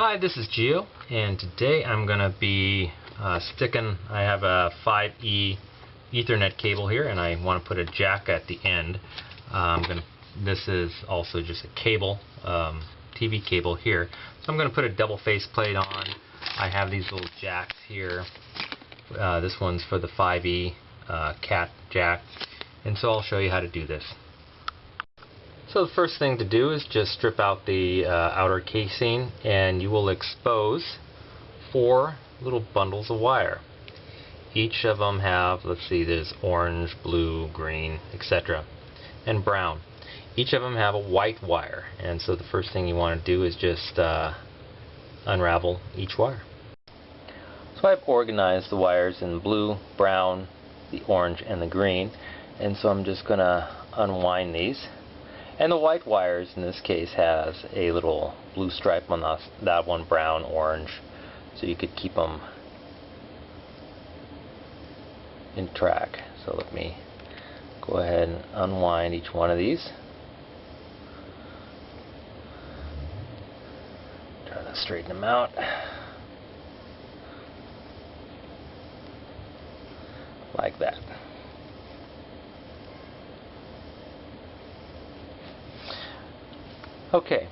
Hi, this is Gio, and today I'm going to be I have a 5E Ethernet cable here, and I want to put a jack at the end. This is also just a cable, TV cable here. So I'm going to put a double faceplate on. I have these little jacks here. This one's for the 5E cat jack, and so I'll show you how to do this. So the first thing to do is just strip out the outer casing, and you will expose 4 little bundles of wire. Each of them have, let's see, there's orange, blue, green, etc. and brown. Each of them have a white wire, and so the first thing you want to do is just unravel each wire. So I've organized the wires in blue, brown, the orange, and the green, and so I'm just going to unwind these. And the white wires in this case has a little blue stripe on that one, brown, orange, so you could keep them in track. So let me go ahead and unwind each one of these. Try to straighten them out. Like that. Okay,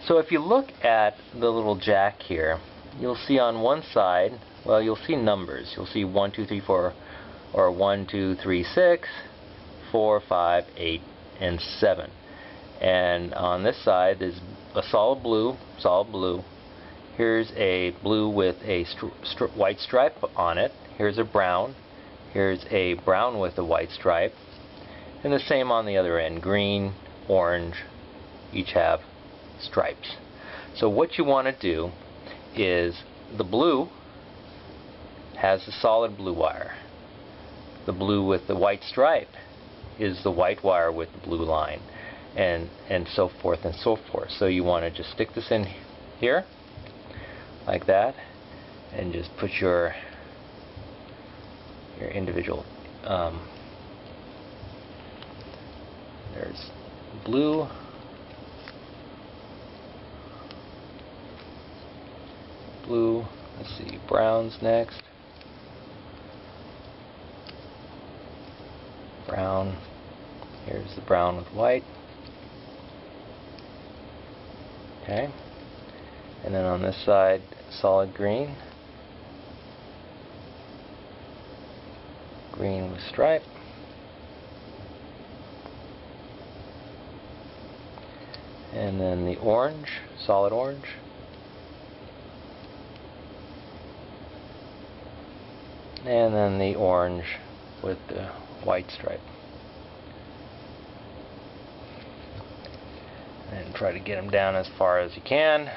so if you look at the little jack here, you'll see on one side, well, you'll see numbers. You'll see 1, 2, 3, 4, or 1, 2, 3, 6, 4, 5, 8, and 7. And on this side there's a solid blue. Here's a blue with a white stripe on it. Here's a brown. Here's a brown with a white stripe. And the same on the other end, green, orange. Each have stripes. So what you want to do is the blue has the solid blue wire. The blue with the white stripe is the white wire with the blue line, and so forth and so forth. So you want to just stick this in here like that, and just put your individual there's blue, blue, let's see, brown's next, brown, here's the brown with white, okay, and then on this side solid green, green with stripe, and then the orange, solid orange, and then the orange with the white stripe. And try to get them down as far as you can.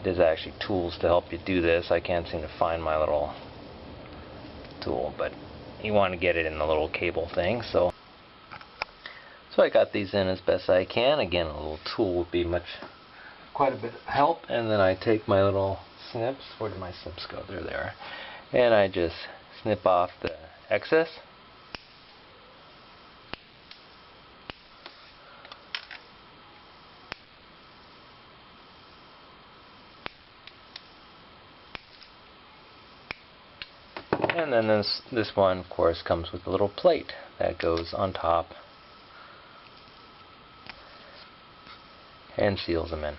There's actually tools to help you do this. I can't seem to find my little tool, but you want to get it in the little cable thing. So I got these in as best I can. Again, a little tool would be quite a bit of help. And then I take my little snips. Where did my snips go? They're there. And I just snip off the excess. And then this one, of course, comes with a little plate that goes on top and seals them in.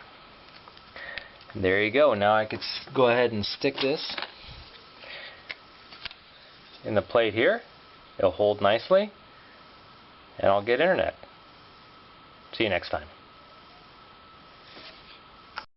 And there you go. Now I could go ahead and stick this in the plate here. It'll hold nicely, and I'll get internet. See you next time.